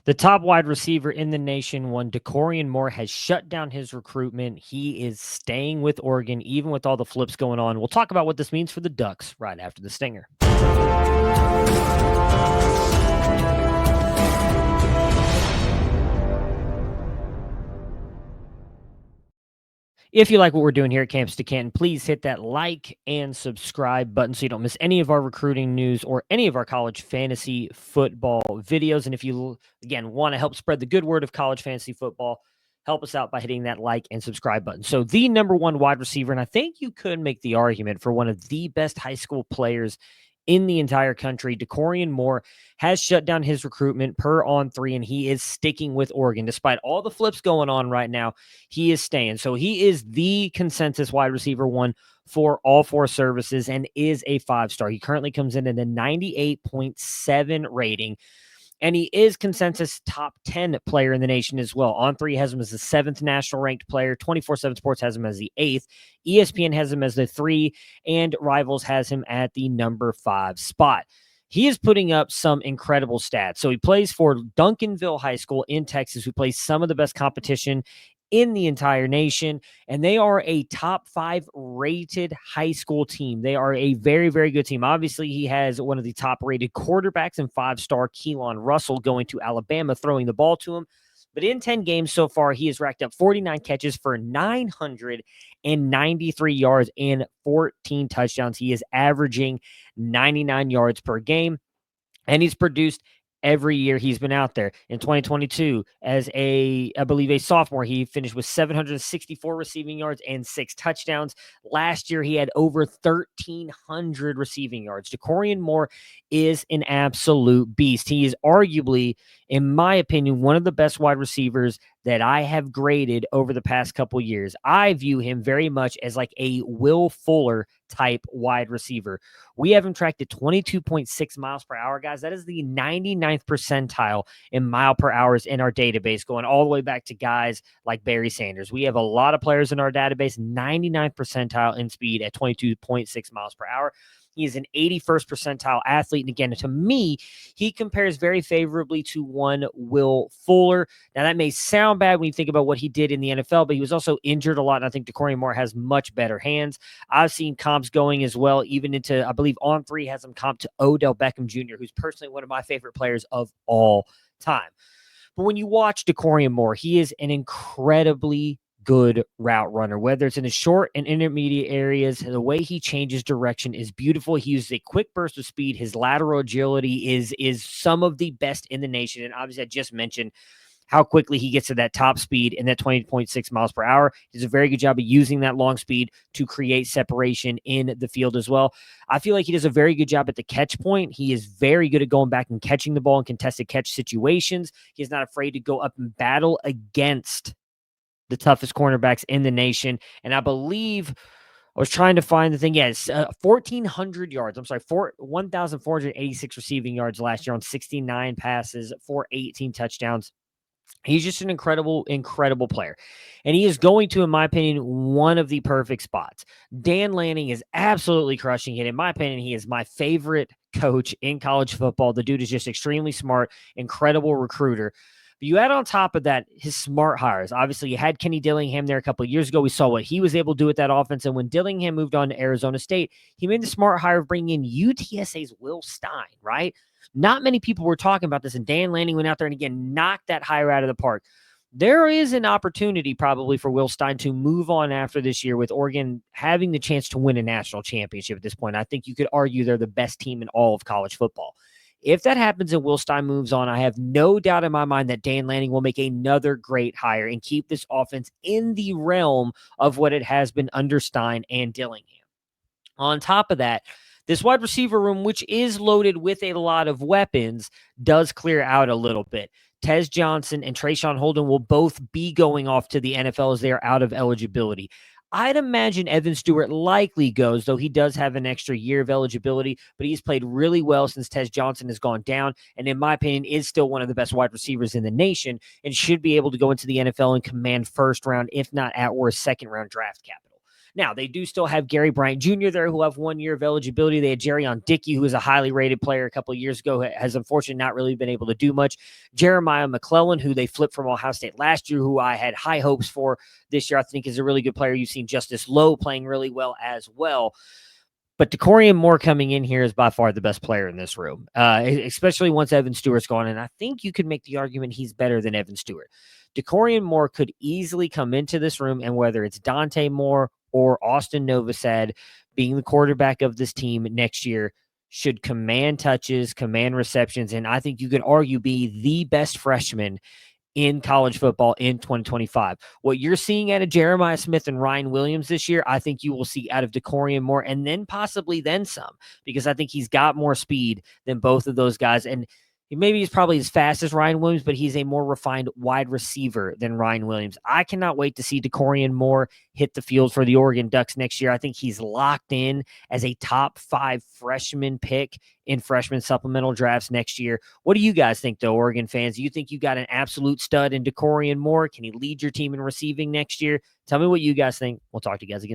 The top wide receiver in the nation, one Dakorien Moore, has shut down his recruitment. He is staying with Oregon, even with all the flips going on. We'll talk about what this means for the Ducks right after the stinger. If you like what we're doing here at Campus to Canton, please hit that like and subscribe button so you don't miss any of our recruiting news or any of our college fantasy football videos. And if you, again, want to help spread the good word of college fantasy football, help us out by hitting that like and subscribe button. So the number one wide receiver, and I think you could make the argument for one of the best high school players in the entire country, Dakorien Moore, has shut down his recruitment per On3, and he is sticking with Oregon. Despite all the flips going on right now, he is staying. So he is the consensus wide receiver one for all four services and is a 5-star. He currently comes in at a 98.7 rating. And he is consensus top 10 player in the nation as well. On3 has him as the 7th national ranked player. 24/7 Sports has him as the 8th. ESPN has him as the 3. And Rivals has him at the number 5 spot. He is putting up some incredible stats. So he plays for Duncanville High School in Texas, who plays some of the best competition in the entire nation, and they are a top 5 rated high school team. They are a very, very good team. Obviously, he has one of the top rated quarterbacks and 5-star Keelan Russell going to Alabama, throwing the ball to him. But in 10 games so far, he has racked up 49 catches for 993 yards and 14 touchdowns. He is averaging 99 yards per game, and he's produced every year he's been out there. In 2022, as I believe a sophomore, he finished with 764 receiving yards and 6 touchdowns. Last year, he had over 1,300 receiving yards. Dakorien Moore is an absolute beast. He is arguably, in my opinion, one of the best wide receivers that I have graded over the past couple years. I view him very much as like a Will Fuller type wide receiver. We have him tracked at 22.6 miles per hour, guys. That is the 99th percentile in mile per hours in our database, going all the way back to guys like Barry Sanders. We have a lot of players in our database, 99th percentile in speed at 22.6 miles per hour. He is an 81st percentile athlete. And again, to me, he compares very favorably to one Will Fuller. Now, that may sound bad when you think about what he did in the NFL, but he was also injured a lot. And I think Dakorien Moore has much better hands. I've seen comps going as well, even into, I believe On3 has him comp to Odell Beckham Jr., who's personally one of my favorite players of all time. But when you watch Dakorien Moore, he is an incredibly good route runner, whether it's in the short and intermediate areas. The way he changes direction is beautiful. He uses a quick burst of speed. His lateral agility is some of the best in the nation. And obviously, I just mentioned how quickly he gets to that top speed in that 20.6 miles per hour. He does a very good job of using that long speed to create separation in the field as well. I feel like he does a very good job at the catch point. He is very good at going back and catching the ball in contested catch situations. He's not afraid to go up and battle against the toughest cornerbacks in the nation. And I believe I was trying to find the thing. Yes, 1,400 yards. 1,486 receiving yards last year on 69 passes for 18 touchdowns. He's just an incredible, incredible player. And he is going to, in my opinion, one of the perfect spots. Dan Lanning is absolutely crushing it. In my opinion, he is my favorite coach in college football. The dude is just extremely smart, incredible recruiter. But you add on top of that his smart hires. Obviously, you had Kenny Dillingham there a couple of years ago. We saw what he was able to do with that offense. And when Dillingham moved on to Arizona State, he made the smart hire of bringing in UTSA's Will Stein, right? Not many people were talking about this, and Dan Lanning went out there and, again, knocked that hire out of the park. There is an opportunity probably for Will Stein to move on after this year with Oregon having the chance to win a national championship at this point. I think you could argue they're the best team in all of college football. If that happens and Will Stein moves on, I have no doubt in my mind that Dan Lanning will make another great hire and keep this offense in the realm of what it has been under Stein and Dillingham. On top of that, this wide receiver room, which is loaded with a lot of weapons, does clear out a little bit. Tez Johnson and Trayshawn Holden will both be going off to the NFL as they are out of eligibility. I'd imagine Evan Stewart likely goes, though he does have an extra year of eligibility, but he's played really well since Tez Johnson has gone down, and in my opinion, is still one of the best wide receivers in the nation and should be able to go into the NFL and command first round, if not at worst, second round draft capital. Now, they do still have Gary Bryant Jr. there, who have 1 year of eligibility. They had Jerrion Dickey, who is a highly rated player a couple of years ago, has unfortunately not really been able to do much. Jeremiah McClellan, who they flipped from Ohio State last year, who I had high hopes for this year, I think is a really good player. You've seen Justice Lowe playing really well as well. But Dakorien Moore coming in here is by far the best player in this room, especially once Evan Stewart's gone. And I think you could make the argument he's better than Evan Stewart. Dakorien Moore could easily come into this room, and whether it's Dante Moore or Austin Novosad being the quarterback of this team next year, should command touches, command receptions, and I think you could argue be the best freshman in college football in 2025. What you're seeing out of Jeremiah Smith and Ryan Williams this year, I think you will see out of Dakorien Moore, and then possibly then some, because I think he's got more speed than both of those guys. And maybe he's probably as fast as Ryan Williams, but he's a more refined wide receiver than Ryan Williams. I cannot wait to see Dakorien Moore hit the field for the Oregon Ducks next year. I think he's locked in as a top 5 freshman pick in freshman supplemental drafts next year. What do you guys think, though, Oregon fans? Do you think you got an absolute stud in Dakorien Moore? Can he lead your team in receiving next year? Tell me what you guys think. We'll talk to you guys again soon.